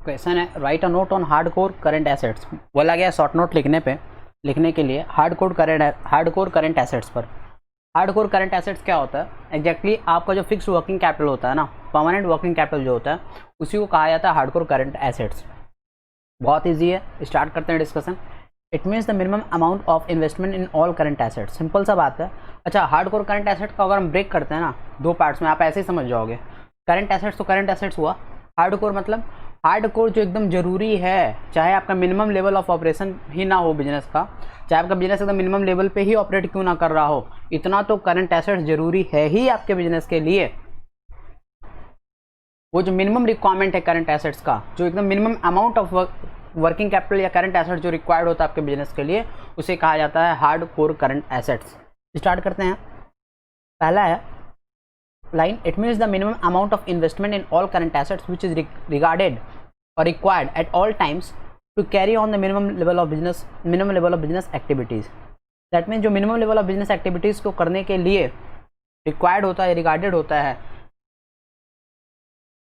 Question है right a note on hard core current assets. बोला गया शॉर्ट नोट लिखने के लिए हार्ड कोर करंट एसेट्स पर। हार्ड कोर करंट एसेट्स क्या होता है एग्जैक्टली आपका जो फिक्स वर्किंग कैपिटल होता है ना, परमानेंट वर्किंग कैपिटल जो होता है उसी को कहा जाता है हार्ड कोर करंट एसेट्स। बहुत ईजी है, स्टार्ट करते हैं discussion. It means the minimum amount of investment in all current assets. Simple सा बात है। अच्छा, हार्ड कोर करंट एसेट का अगर हम ब्रेक करते हैं ना दो पार्ट्स में, आप ऐसे ही समझ जाओगे। करंट एसेट्स तो करंट एसेट्स हुआ, हार्ड कोर मतलब हार्ड कोर जो एकदम जरूरी है, चाहे आपका मिनिमम लेवल ऑफ ऑपरेशन ही ना हो बिजनेस का, चाहे आपका बिजनेस एकदम मिनिमम लेवल पे ही ऑपरेट क्यों ना कर रहा हो, इतना तो करंट एसेट्स जरूरी है ही आपके बिजनेस के लिए। वो जो मिनिमम रिक्वायरमेंट है करंट एसेट्स का, जो एकदम minimum amount of working capital या करंट एसेट जो रिक्वायर्ड होता है आपके बिजनेस के लिए, उसे कहा जाता है hard core current assets. Start करते हैं। पहला है line, it means the minimum amount of investment in all current assets which is regarded और required at all times to carry on the minimum level of business activities. That means जो minimum level of business activities को करने के लिए required होता है, regarded होता है,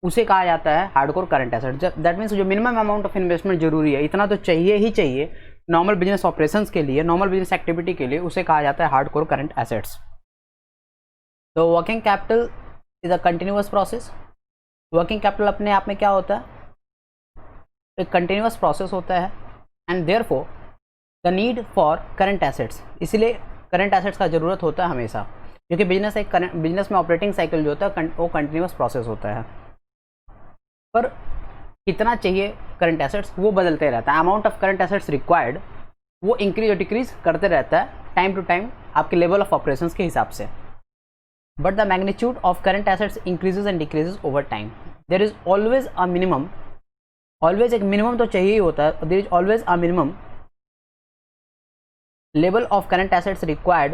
उसे कहा जाता है hardcore current asset. That means जो मिनिमम अमाउंट ऑफ इन्वेस्टमेंट जरूरी है, इतना तो चाहिए ही चाहिए नॉर्मल बिजनेस ऑपरेशंस के लिए, नॉर्मल बिजनेस एक्टिविटी के लिए, उसे कहा जाता है हार्डकोर करंट एसेट्स। तो working capital is a continuous process. Working capital अपने आप में क्या होता है, एक कंटिन्यूअस प्रोसेस होता है। And therefore the need for current assets, इसीलिए करंट एसेट्स का जरूरत होता है हमेशा, क्योंकि बिजनेस में ऑपरेटिंग साइकिल जो होता है वो कंटिन्यूअस प्रोसेस होता है। पर कितना चाहिए करंट एसेट्स वो बदलते रहता है। Amount of current assets required वो इंक्रीज और डिक्रीज करते रहता है टाइम टू टाइम आपके लेवल ऑफ ऑपरेशंस के हिसाब से। But the magnitude of current assets increases and decreases over time. There is always a minimum, always एक मिनिमम तो चाहिए ही होता है। There is always a minimum level of current assets required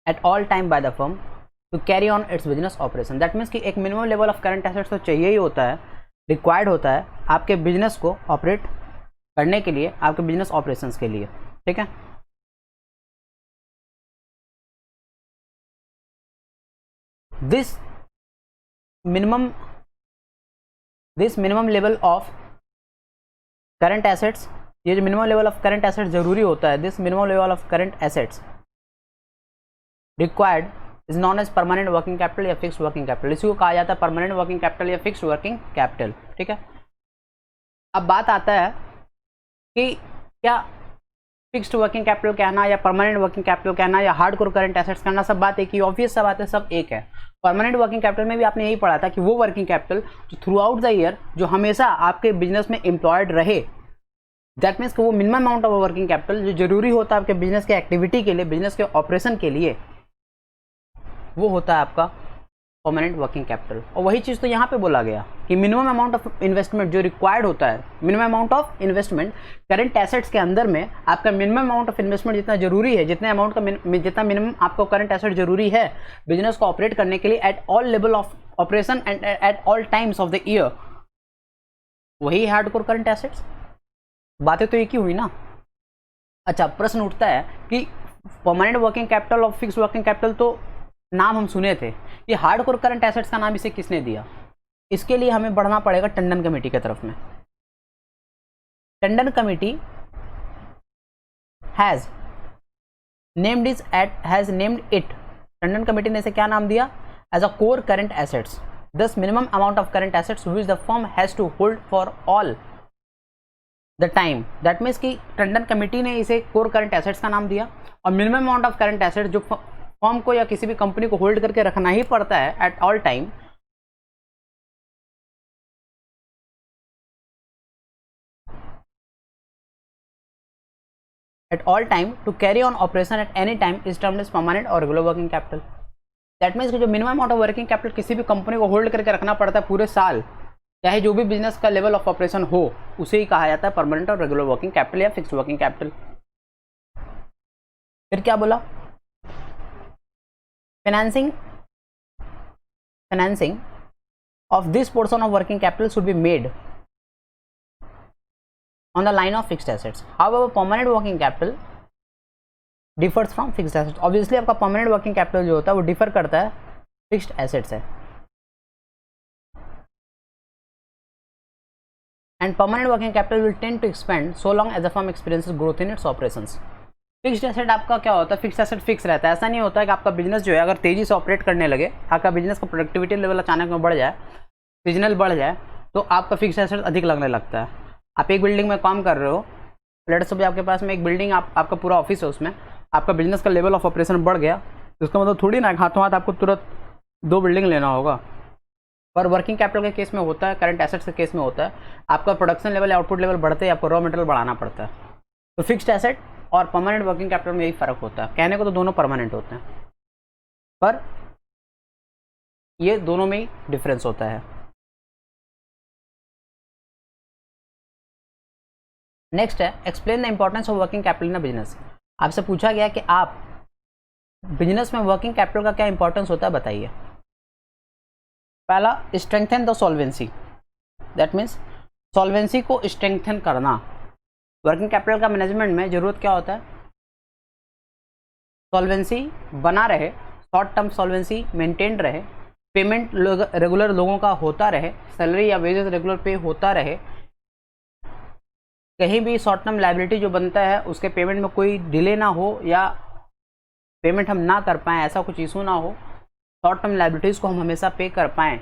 at all time by the firm to carry on it's business operation. That means कि एक minimum level of current assets तो चाहिए ही होता है, रिक्वायर्ड होता है आपके बिजनेस को ऑपरेट करने के लिए, आपके बिजनेस ऑपरेशंस के लिए। ठीक है, this minimum level of current assets, ये जो minimum level of current assets जरूरी होता है, this minimum level of current assets required is known as permanent working capital या फिक्स्ड वर्किंग कैपिटल। इसी को कहा जाता है परमानेंट वर्किंग कैपिटल या फिक्स्ड वर्किंग कैपिटल। ठीक है, अब बात आता है कि क्या फिक्स्ड वर्किंग कैपिटल कहना या परमानेंट वर्किंग कैपिटल कहना या हार्डकोर करंट एसेट्स कहना सब बात एक ही, ऑब्वियस सा बात है, सब एक है। परमानेंट वर्किंग कैपिटल में भी आपने यही पढ़ा था कि वो वर्किंग कैपिटल जो थ्रू आउट द ईयर जो हमेशा आपके बिजनेस में एम्प्लॉयड रहे, दैट मीन्स कि वो minimum amount of working capital जो जरूरी होता है आपके बिजनेस के एक्टिविटी के लिए, बिजनेस के ऑपरेशन के लिए, वो होता है आपका परमानेंट वर्किंग कैपिटल। और वही चीज़ तो यहाँ पे बोला गया कि मिनिमम अमाउंट ऑफ इन्वेस्टमेंट जो रिक्वायर्ड होता है, minimum amount of investment current assets के अंदर में, आपका मिनिमम अमाउंट ऑफ इन्वेस्टमेंट जितना जरूरी है, जितने अमाउंट का जितना मिनिमम आपको करंट एसेट जरूरी है बिजनेस को ऑपरेट करने के लिए at all level of operation and eight all times of the year, वही हार्डकोर करंट एसेट्स। बातें तो एक ही हुई ना। अच्छा, प्रश्न उठता है कि परमानेंट वर्किंग कैपिटल और फिक्स्ड वर्किंग कैपिटल तो नाम हम सुने थे, ये हार्डकोर करंट एसेट्स का नाम इसे किसने दिया? इसके लिए हमें बढ़ना पड़ेगा टंडन कमेटी की तरफ में। Tandon committee has named it, Tandon committee ने इसे क्या नाम दिया? As a core current assets. This minimum amount of current assets which the firm has to hold for all the time. That means कि टंडन कमेटी ने इसे कोर करंट एसेट्स का नाम दिया, और minimum amount of current asset जो firm को या किसी भी कंपनी को होल्ड करके रखना ही पड़ता है at all time, to carry on operation at any time is termed as permanent और regular working capital. That means कि जो minimum amount of working capital किसी भी कंपनी को होल्ड करके रखना पड़ता है पूरे साल, चाहे जो भी बिजनेस का लेवल ऑफ ऑपरेशन हो, उसे ही कहा जाता है परमानेंट और रेगुलर वर्किंग कैपिटल या फिक्स्ड वर्किंग कैपिटल। फिर क्या बोला? financing of this portion of working capital should be made on the line of fixed assets. However, permanent working capital differs from fixed assets. Obviously आपका permanent working capital जो होता है वो differ करता है fixed assets है। And permanent working capital will tend to expand so long as a firm experiences growth in its operations. Fixed asset आपका क्या होता है, फिक्स्ड एसेट फिक्स रहता है। ऐसा नहीं होता है कि आपका बिजनेस जो है अगर तेजी से ऑपरेट करने लगे, आपका बिजनेस का प्रोडक्टिविटी लेवल अचानक में बढ़ जाए, सीजनल बढ़ जाए, तो आपका फिक्स्ड एसेट अधिक लगने लगता है। आप एक बिल्डिंग में काम कर रहे हो, लेट्स सपोज आपके पास में एक बिल्डिंग, आपका पूरा ऑफिस है, उसमें आपका बिजनेस का लेवल ऑफ ऑपरेशन बढ़ गया, तो उसका मतलब थोड़ी ना हाथों हाथ आपको तुरंत 2 बिल्डिंग लेना होगा। पर वर्किंग कैपिटल के केस में होता है, करंट एसेट्स के केस में होता है, आपका प्रोडक्शन लेवल, आउटपुट लेवल बढ़ते ही आपको रॉ मटेरियल बढ़ाना पड़ता है। तो फिक्स्ड एसेट और परमानेंट वर्किंग कैपिटल में यही फ़र्क होता है। कहने को तो दोनों परमानेंट होते हैं, पर ये दोनों में ही डिफरेंस होता है। नेक्स्ट है explain the importance of working capital in a business. आपसे पूछा गया कि आप बिजनेस में वर्किंग कैपिटल का क्या इंपॉर्टेंस होता है, बताइए। पहला, strengthen the solvency, that means solvency को स्ट्रेंथन करना। वर्किंग कैपिटल का मैनेजमेंट में जरूरत क्या होता है, सॉल्वेंसी बना रहे, शॉर्ट टर्म सॉल्वेंसी मेंटेन रहे, पेमेंट रेगुलर लोगों का होता रहे, सैलरी या वेजेस रेगुलर पे होता रहे, कहीं भी शॉर्ट टर्म लायबिलिटी जो बनता है उसके पेमेंट में कोई डिले ना हो या पेमेंट हम ना कर पाएँ, ऐसा कुछ इशू ना हो, शॉर्ट टर्म लायबिलिटीज़ को हम हमेशा पे कर पाएँ,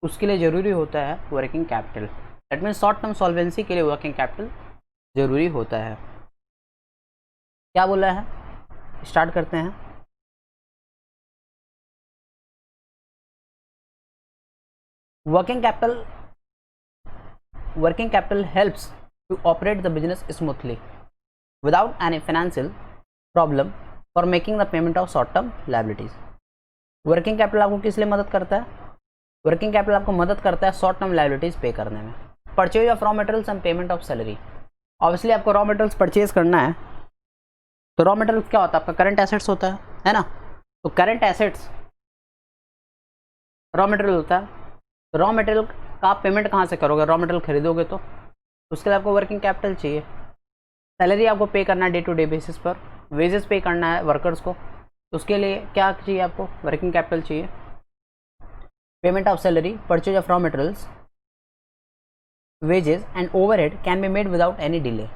उसके लिए ज़रूरी होता है working capital. That means short term solvency के लिए वर्किंग कैपिटल ज़रूरी होता है। क्या बोला है, स्टार्ट करते हैं। Working capital helps to operate the business smoothly without any financial problem for making the payment of short term liabilities। Working capital आपको किस लिए मदद करता है, वर्किंग कैपिटल आपको मदद करता है शॉर्ट टर्म लायबिलिटीज पे करने में। Purchase of raw materials and payment of salary, obviously आपको रॉ मटेरियल्स परचेज करना है, तो रॉ मटेरियल्स क्या होता है, आपका करंट एसेट्स होता है ना। तो करंट एसेट्स रॉ मटेरियल होता है, तो रॉ मटेरियल का आप पेमेंट कहाँ से करोगे, रॉ मटेरियल खरीदोगे तो उसके लिए आपको वर्किंग कैपिटल चाहिए। सैलरी आपको पे करना है डे टू डे बेसिस पर, वेजेस पे करना है वर्कर्स को, तो उसके लिए क्या चाहिए, आपको वर्किंग कैपिटल चाहिए। Payment of salary, purchase of raw materials, wages and overhead can be made without any delay.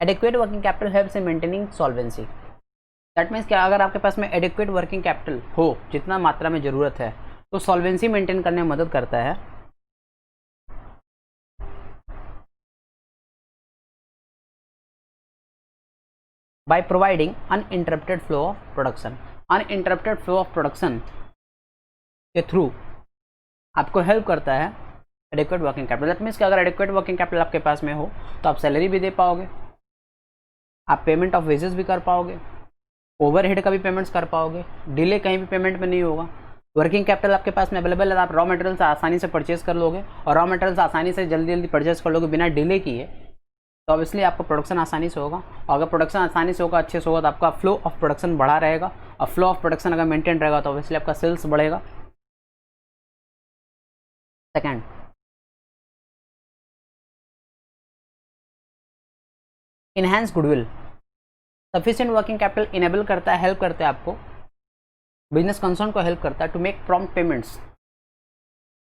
Adequate working capital helps in maintaining solvency. That means क्या, अगर आपके पास में एडिक्वेट वर्किंग कैपिटल हो, जितना मात्रा में ज़रूरत है, तो सॉल्वेंसी मेंटेन करने में मदद करता है। by providing uninterrupted flow of production। uninterrupted flow of production के थ्रू आपको हेल्प करता है adequate working capital. That means कि अगर एडिक्वेट वर्किंग कैपिटल आपके पास में हो तो आप सैलरी भी दे पाओगे, आप पेमेंट ऑफ वेजेस भी कर पाओगे, ओवरहेड का भी पेमेंट्स कर पाओगे, डिले कहीं भी पेमेंट में नहीं होगा। वर्किंग कैपिटल आपके पास में अवेलेबल है, आप रॉ मटेरियल्स आसानी से परचेज कर लोगे, और रॉ मटेरियल्स आसानी से जल्दी जल्दी परचेज कर लोगे बिना डिले किए, तो ऑब्वियसली आपका प्रोडक्शन आसानी से होगा। और अगर प्रोडक्शन आसानी से होगा, अच्छे से होगा, तो आपका फ्लो ऑफ प्रोडक्शन बढ़ा रहेगा, और फ्लो ऑफ प्रोडक्शन अगर मेंटेन रहेगा तो ऑब्वियसली आपका सेल्स बढ़ेगा। Second, enhance goodwill. Sufficient working capital enable करता है, हेल्प करता है आपको, बिजनेस कंसर्न को हेल्प करता है to make prompt payments.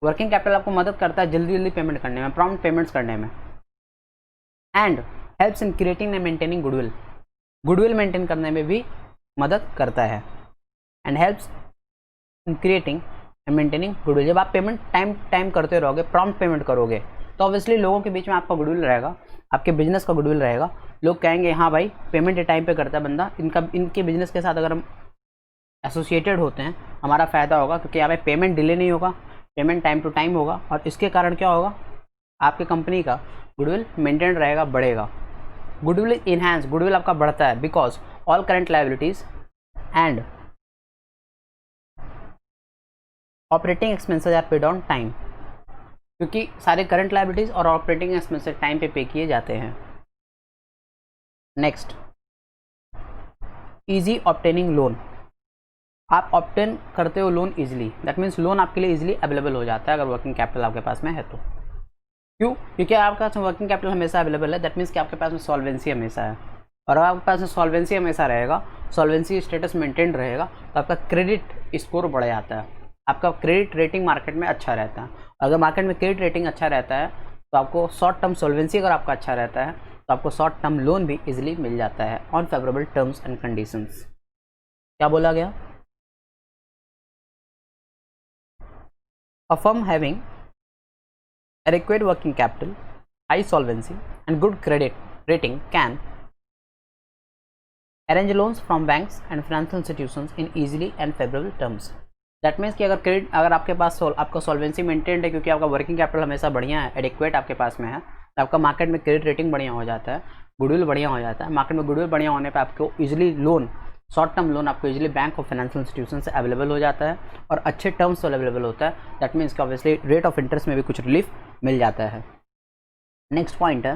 Working capital आपको मदद करता है जल्दी जल्दी पेमेंट करने में, प्रॉम्प्ट पेमेंट्स करने में। And helps in creating and maintaining goodwill, goodwill maintain करने में भी मदद करता है। And helps in creating and maintaining goodwill. जब आप पेमेंट टाइम करते रहोगे, प्रॉम्प्ट पेमेंट करोगे, तो ऑब्वियसली लोगों के बीच में आपका गुडविल रहेगा, आपके बिजनेस का गुडविल रहेगा। लोग कहेंगे हाँ भाई पेमेंट टाइम पे करता है बंदा, इनके बिजनेस के साथ अगर हम एसोसिएटेड होते हैं हमारा फ़ायदा होगा, क्योंकि यहाँ पे पेमेंट डिले नहीं होगा, पेमेंट टाइम टू टाइम होगा, और इसके कारण क्या होगा, आपकी कंपनी का गुडविल मेंटेन रहेगा, बढ़ेगा। गुडविल इनहैंस, गुडविल आपका बढ़ता है because all current liabilities and operating expenses are paid on time, क्योंकि सारे करंट लायबिलिटीज और ऑपरेटिंग एक्सपेंसेस टाइम पे किए जाते हैं। Next, easy obtaining loan. आप ऑब्टेन करते हो loan easily, that means loan आपके लिए इजीली अवेलेबल हो जाता है अगर वर्किंग कैपिटल आपके पास में है तो। क्यों? क्योंकि आपका वर्किंग कैपिटल हमेशा अवेलेबल है, दैट मीन्स कि आपके पास में सॉल्वेंसी हमेशा है, और अगर आपके पास में सॉल्वेंसी हमेशा रहेगा, सॉल्वेंसी स्टेटस मेंटेन रहेगा, तो आपका क्रेडिट स्कोर बढ़ जाता है, आपका क्रेडिट रेटिंग मार्केट में अच्छा रहता है। अगर मार्केट में क्रेडिट रेटिंग अच्छा रहता है तो आपको शॉर्ट टर्म सॉल्वेंसी अगर आपका अच्छा रहता है तो आपको शॉर्ट टर्म लोन भी इजीली मिल जाता है on favourable terms and conditions. क्या बोला गया? A firm having adequate working capital, high solvency and good credit rating can arrange loans from banks and financial institutions in easily and favorable terms. That means कि अगर आपके पास आपका solvency maintained है क्योंकि आपका वर्किंग कैपिटल हमेशा बढ़िया है, एडिक्वेट आपके पास में है, तो आपका मार्केट में क्रेडिट रेटिंग बढ़िया हो जाता है, गुडविल बढ़िया हो जाता है। मार्केट में गुडविल बढ़िया होने पर आपको easily loan, short term loan आपको इजीली बैंक और फाइनेंशियल इंस्टीट्यूशन से अवेलेबल हो जाता है और अच्छे टर्म्स से अवेलेबल होता है। दैट मीन्स कि ऑब्वियसली रेट ऑफ इंटरेस्ट में भी कुछ रिलीफ मिल जाता है। नेक्स्ट पॉइंट है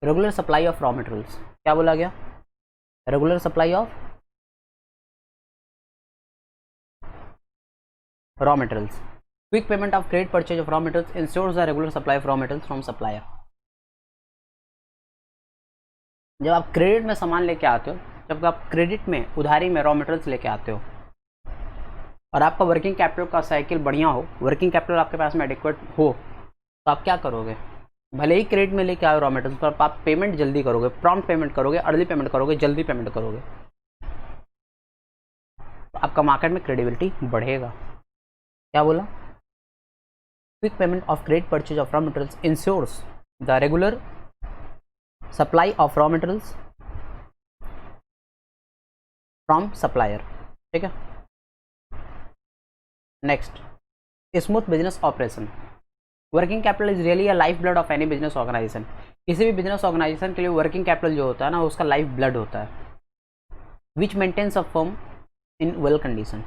regular supply of raw materials. क्या बोला गया? Regular supply of raw materials. Quick payment of credit purchase of raw materials ensures the regular supply of raw materials from supplier. जब आप क्रेडिट में सामान लेके आते हो, जब आप क्रेडिट में उधारी में रॉ मटेरियल्स लेके आते हो और आपका वर्किंग कैपिटल का साइकिल बढ़िया हो, वर्किंग कैपिटल आपके पास में एडिक्वेट हो, तो आप क्या करोगे? भले ही क्रेडिट में लेके आओ रॉ मटेरियल्स पर आप पेमेंट जल्दी करोगे, प्रॉम्प्ट पेमेंट करोगे, अर्ली पेमेंट करोगे, जल्दी पेमेंट करोगे, तो आपका मार्केट में क्रेडिबिलिटी बढ़ेगा। क्या बोला? Quick payment of credit purchase of raw materials ensures the regular supply of raw materials from supplier. ठीक है। Next, smooth business operation. Working capital is really a life blood of any business organisation. किसी भी business organisation के लिए working capital जो होता है ना, उसका लाइफ ब्लड होता है, which maintains a firm in well condition.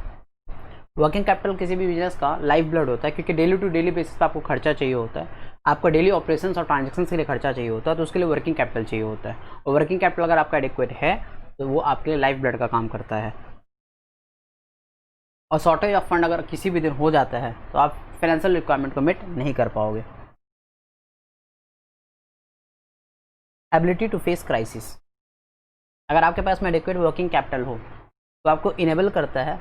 Working capital किसी भी बिजनेस का लाइफ ब्लड होता है क्योंकि डेली टू डेली बेसिस पे आपको खर्चा चाहिए होता है, आपका डेली ऑपरेशंस और ट्रांजैक्शंस के लिए खर्चा चाहिए होता है, तो उसके लिए वर्किंग कैपिटल चाहिए होता है। और वर्किंग कैपिटल अगर आपका एडिक्वेट है तो वो आपके लिए लाइफ ब्लड का काम करता है। और शॉर्टेज ऑफ फंड अगर किसी भी दिन हो जाता है तो आप फाइनेंशियल रिक्वायरमेंट को मीट नहीं कर पाओगे। Ability to face crisis. अगर आपके पास में एडिक्वेट वर्किंग कैपिटल हो तो आपको इनेबल करता है,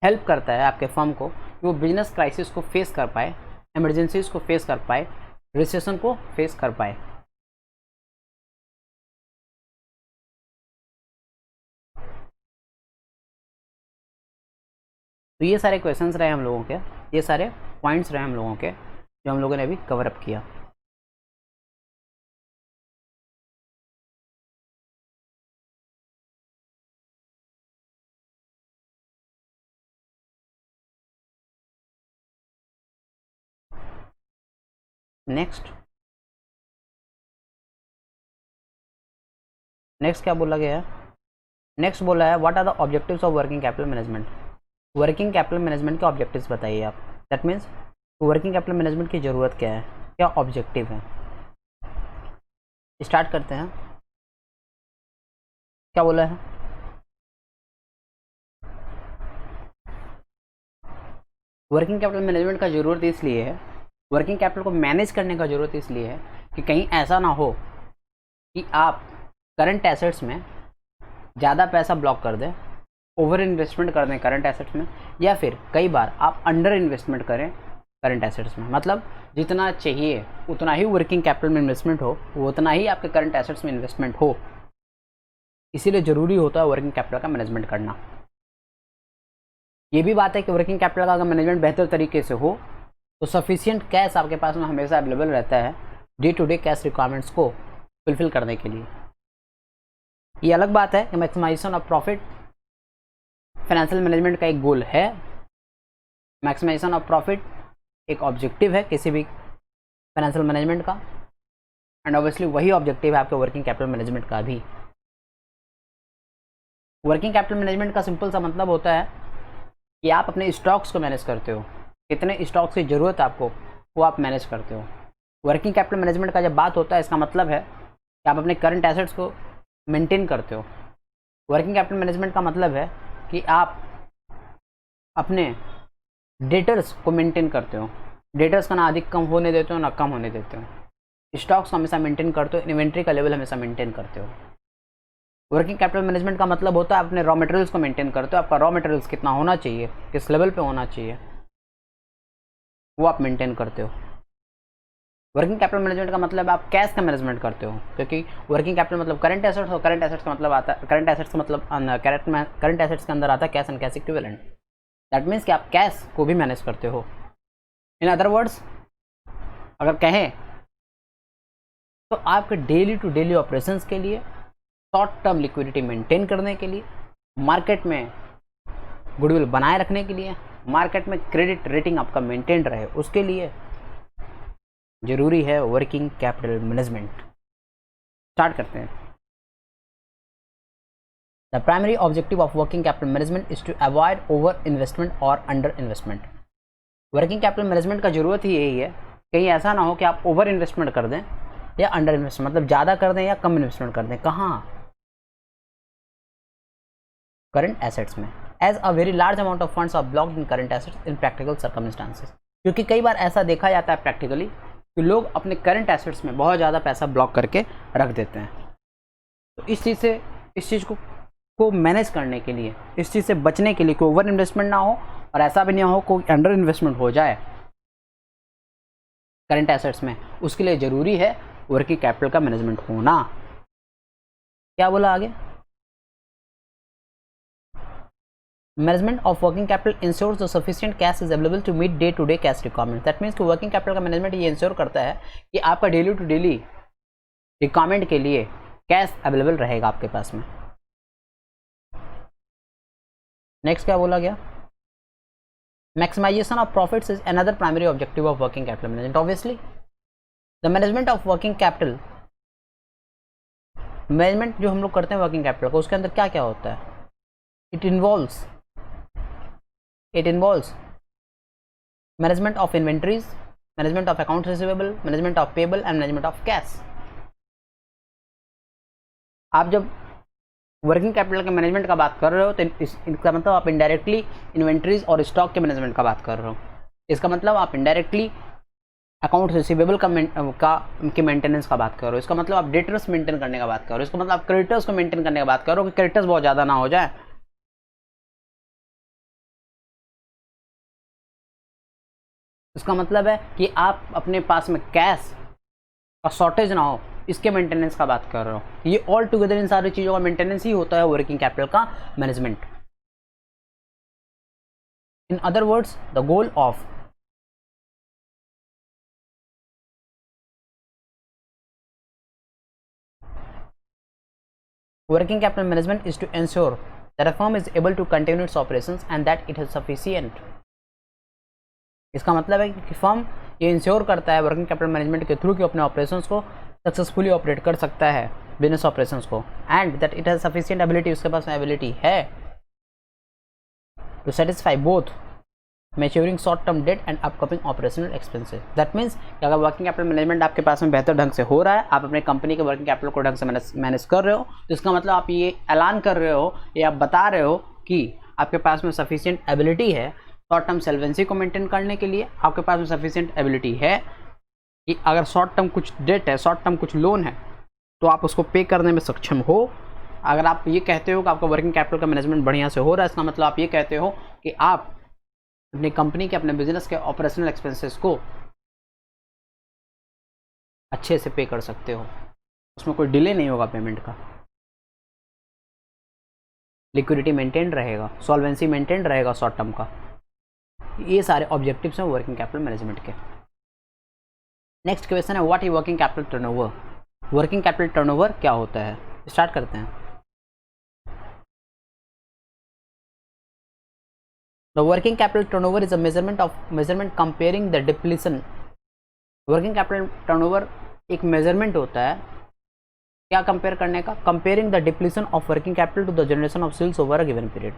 हेल्प करता है आपके फर्म को कि वो बिजनेस क्राइसिस को फेस कर पाए, इमरजेंसीज को फेस कर पाए, रिसेशन को फेस कर पाए। तो ये सारे क्वेश्चंस रहे हम लोगों के, ये सारे पॉइंट्स रहे हम लोगों के जो हम लोगों ने अभी कवर अप किया। नेक्स्ट क्या बोला गया है? नेक्स्ट बोला है what are the objectives of working capital management. Working capital management के ऑब्जेक्टिव्स बताइए आप। That means working capital management की ज़रूरत क्या है, क्या ऑब्जेक्टिव है। स्टार्ट करते हैं। क्या बोला है? वर्किंग कैपिटल मैनेजमेंट का ज़रूरत इसलिए है, वर्किंग कैपिटल को मैनेज करने का ज़रूरत इसलिए है कि कहीं ऐसा ना हो कि आप करंट एसेट्स में ज़्यादा पैसा ब्लॉक कर दें, ओवर इन्वेस्टमेंट कर दें करंट एसेट्स में, या फिर कई बार आप अंडर इन्वेस्टमेंट करें करंट एसेट्स में। मतलब जितना चाहिए उतना ही वर्किंग कैपिटल में इन्वेस्टमेंट हो, वो उतना ही आपके करंट एसेट्स में इन्वेस्टमेंट हो। इसीलिए ज़रूरी होता है वर्किंग कैपिटल का मैनेजमेंट करना। ये भी बात है कि वर्किंग कैपिटल का अगर मैनेजमेंट बेहतर तरीके से हो तो सफिशिएंट कैश आपके पास में हमेशा अवेलेबल रहता है day to day cash requirements को फुलफिल करने के लिए। ये अलग बात है कि maximisation of profit financial management का एक गोल है, मैक्सिमाइजेशन ऑफ प्रॉफिट एक ऑब्जेक्टिव है किसी भी फाइनेंशियल मैनेजमेंट का, एंड ऑब्वियसली वही ऑब्जेक्टिव है आपके वर्किंग कैपिटल मैनेजमेंट का भी। वर्किंग कैपिटल मैनेजमेंट का सिंपल सा मतलब होता है कि आप अपने स्टॉक्स को मैनेज करते हो, कितने स्टॉक्स की ज़रूरत है आपको वो आप मैनेज करते हो। वर्किंग कैपिटल मैनेजमेंट का जब बात होता है इसका मतलब है कि आप अपने करंट एसेट्स को मेंटेन करते हो। वर्किंग कैपिटल मैनेजमेंट का मतलब है कि आप अपने डेटर्स को मेंटेन करते हो, डेटर्स का ना अधिक कम होने देते हो ना कम होने देते हो, स्टॉक्स को हमेशा मेंटेन करते हो, इन्वेंट्री का लेवल हमेशा मेंटेन करते हो। वर्किंग कैपिटल मैनेजमेंट का मतलब होता है अपने रॉ मटेरियल्स को मेंटेन करते हो, आपका रॉ मटेरियल्स कितना होना चाहिए, किस लेवल पे होना चाहिए, वो आप मेंटेन करते हो। वर्किंग कैपिटल मैनेजमेंट का मतलब आप कैश का मैनेजमेंट करते हो, क्योंकि वर्किंग कैपिटल मतलब करंट एसेट्स, और करंट एसेट्स का मतलब आता है, करंट एसेट्स का मतलब करंट एसेट्स के अंदर आता है cash and cash equivalent. That means कि आप कैश को भी मैनेज करते हो। इन अदर वर्ड्स अगर कहें तो आपके डेली टू डेली ऑपरेशंस के लिए, शॉर्ट टर्म लिक्विडिटी मेंटेन करने के लिए, मार्केट में गुडविल बनाए रखने के लिए, मार्केट में क्रेडिट रेटिंग आपका मेंटेन रहे, उसके लिए जरूरी है वर्किंग कैपिटल मैनेजमेंट। स्टार्ट करते हैं। The primary objective of working capital management is to avoid over investment और under investment. Working capital management का जरूरत ही यही है, कहीं ऐसा ना हो कि आप ओवर इन्वेस्टमेंट कर दें या अंडर इन्वेस्टमेंट, मतलब ज़्यादा कर दें या कम इन्वेस्टमेंट कर दें। कहाँ? करंट एसेट्स में। As a very large amount of funds are blocked in current assets in practical circumstances. क्योंकि कई बार ऐसा देखा जाता है प्रैक्टिकली कि लोग अपने करंट एसेट्स में बहुत ज़्यादा पैसा ब्लॉक करके रख देते हैं। तो इस चीज़ को मैनेज करने के लिए, इस चीज़ से बचने के लिए, कोई ओवर इन्वेस्टमेंट ना हो और ऐसा भी नहीं हो कोई अंडर इन्वेस्टमेंट हो जाए करंट एसेट्स में, उसके लिए ज़रूरी है वर्किंग कैपिटल का मैनेजमेंट होना। क्या बोला आगे? Management of working capital ensures the sufficient cash is available to meet day to day cash requirement. That means कि वर्किंग कैपिटल का मैनेजमेंट ये इंश्योर करता है कि आपका डेली टू डेली रिक्वायरमेंट के लिए कैश अवेलेबल रहेगा आपके पास में। नेक्स्ट क्या बोला गया? Maximisation of profits is another primary objective of working capital management. Obviously the management of working capital, management जो हम लोग करते हैं वर्किंग कैपिटल को, उसके अंदर क्या क्या होता है? It involves management of inventories, management of accounts receivable, management of payable and management of cash. आप जब वर्किंग कैपिटल के मैनेजमेंट का बात कर रहे हो तो इसका मतलब आप इनडायरेक्टली इन्वेंट्रीज और स्टॉक के मैनेजमेंट का बात कर रहे हो। इसका मतलब आप इनडायरेक्टली अकाउंट रिसीवेबल की मेंटेनेंस का बात कर रहे हो। इसका मतलब आप डेटर्स मेंटेन करने का बात कर रहे हो। इसका मतलब आप क्रेडिटर्स को मेंटेन करने का बात कर रहे हो कि क्रेडिटर्स बहुत ज़्यादा ना हो जाए। इसका मतलब है कि आप अपने पास में कैश का शॉर्टेज ना हो, इसके मेंटेनेंस का बात कर रहे हो। ये ऑल टुगेदर इन सारी चीज़ों का मेंटेनेंस ही होता है वर्किंग कैपिटल का management. In other words the goal of working capital management is to ensure that a firm is able to continue its operations and that it has sufficient। इसका मतलब है कि फर्म ये ensure करता है working capital management के through कि अपने ऑपरेशंस को सक्सेसफुली ऑपरेट कर सकता है, बिजनेस ऑपरेशंस को, and that it has sufficient ability, उसके पास एबिलिटी है to satisfy both maturing short term debt and upcoming operational expenses. That means कि अगर वर्किंग कैपिटल मैनेजमेंट आपके पास में बेहतर ढंग से हो रहा है, आप अपने कंपनी के वर्किंग कैपिटल को ढंग से मैनेज कर रहे हो, तो इसका मतलब आप ये ऐलान कर रहे हो या आप बता रहे हो कि आपके पास में सफिशिएंट एबिलिटी है शॉर्ट टर्म सॉल्वेंसी को मेंटेन करने के लिए। आपके पास में सफिशिएंट एबिलिटी है कि अगर शॉर्ट टर्म कुछ डेट है, शॉर्ट टर्म कुछ लोन है, तो आप उसको पे करने में सक्षम हो। अगर आप ये कहते हो कि आपका वर्किंग कैपिटल का मैनेजमेंट बढ़िया से हो रहा है, इसका मतलब आप ये कहते हो कि आप अपनी कंपनी के, अपने बिजनेस के ऑपरेशनल एक्सपेंसेस को अच्छे से पे कर सकते हो, उसमें कोई डिले नहीं होगा पेमेंट का, लिक्विडिटी मेंटेन रहेगा, सॉल्वेंसी मेंटेन रहेगा शॉर्ट टर्म का। ये सारे ऑब्जेक्टिव्स हैं वर्किंग कैपिटल मैनेजमेंट के। नेक्स्ट क्वेश्चन है what is working capital turnover. Working capital turnover क्या होता है? स्टार्ट करते हैं। The working capital turnover is a measurement comparing the depletion। Working capital turnover एक मेजरमेंट होता है, क्या कंपेयर करने का? Comparing the depletion of working capital to the generation of sales over a given period.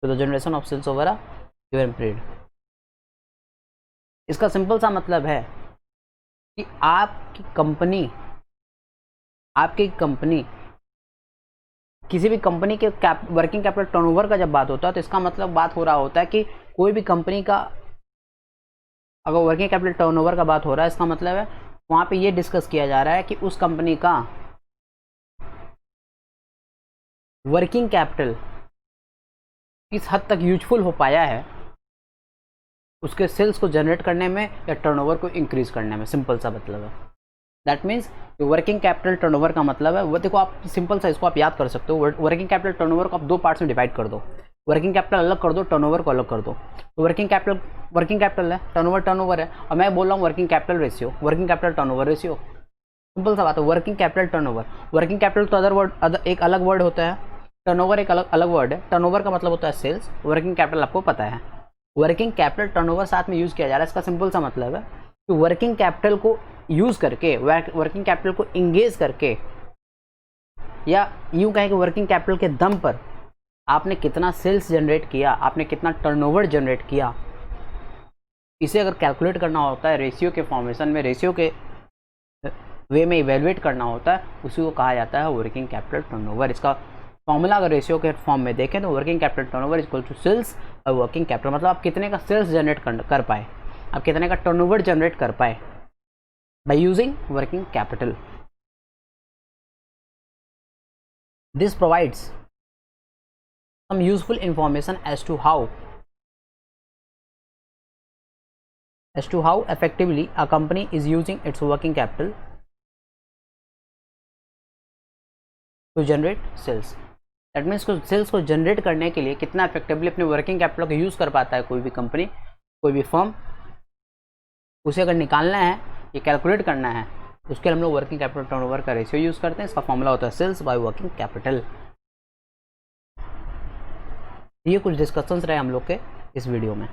To the generation of sales over a given period. इसका simple सा मतलब है कि आपकी कंपनी किसी भी कंपनी के वर्किंग कैपिटल टर्नओवर का जब बात होता है तो इसका मतलब बात हो रहा होता है कि कोई भी कंपनी का अगर वर्किंग कैपिटल टर्नओवर का बात हो रहा है, इसका मतलब है वहाँ पे ये डिस्कस किया जा रहा है कि उस कंपनी का वर्किंग कैपिटल किस हद तक यूजफुल हो पाया है उसके सेल्स को जनरेट करने में या टर्नओवर को इंक्रीज करने में, सिंपल सा मतलब है। That means working capital turnover का मतलब है वो, देखो आप सिंपल सा इसको आप याद कर सकते हो। वर्किंग कैपिटल टर्नओवर को आप दो पार्ट्स में डिवाइड कर दो, वर्किंग कैपिटल अलग कर दो, टर्नओवर को अलग कर दो। तो वर्किंग कैपिटल है, टर्नओवर है, और मैं बोल रहा हूँ working capital ratio, working capital turnover ratio, simple सा बात है। Working capital turnover, working capital तो एक अलग वर्ड होता है, टर्नओवर एक अलग वर्ड है। टर्नओवर का मतलब होता है सेल्स, वर्किंग कैपिटल आपको पता है। वर्किंग कैपिटल टर्नओवर साथ में यूज किया जा रहा है, इसका सिंपल सा मतलब है कि वर्किंग कैपिटल को यूज करके, वर्किंग कैपिटल को इंगेज करके, या यूं कहें कि वर्किंग कैपिटल के दम पर आपने कितना सेल्स जनरेट किया, आपने कितना टर्नओवर जनरेट किया, इसे अगर कैलकुलेट करना होता है रेशियो के फॉर्मेशन में, रेशियो के वे में इवेलुएट करना होता है, उसी को कहा जाता है वर्किंग कैपिटल टर्नओवर। इसका फॉर्मूला अगर रेशियो के फॉर्म में देखें तो working capital turnover equal to sales और वर्किंग कैपिटल, मतलब आप कितने का सेल्स जनरेट कर पाए, आप कितने का टर्नओवर जनरेट कर pi by using working capital. This provides some useful information as to how effectively a company is using its working capital to generate sales। That means sales को generate करने के लिए कितना इफेक्टिवली अपने working capital को use कर पाता है कोई भी कंपनी, कोई भी फर्म, उसे अगर निकालना है या कैलकुलेट करना है उसके लिए हम लोग वर्किंग कैपिटल टर्नओवर का रेशियो यूज़ करते हैं। इसका फॉर्मूला होता है सेल्स बाय वर्किंग कैपिटल। ये कुछ डिस्कशंस रहे हम लोग के इस वीडियो में।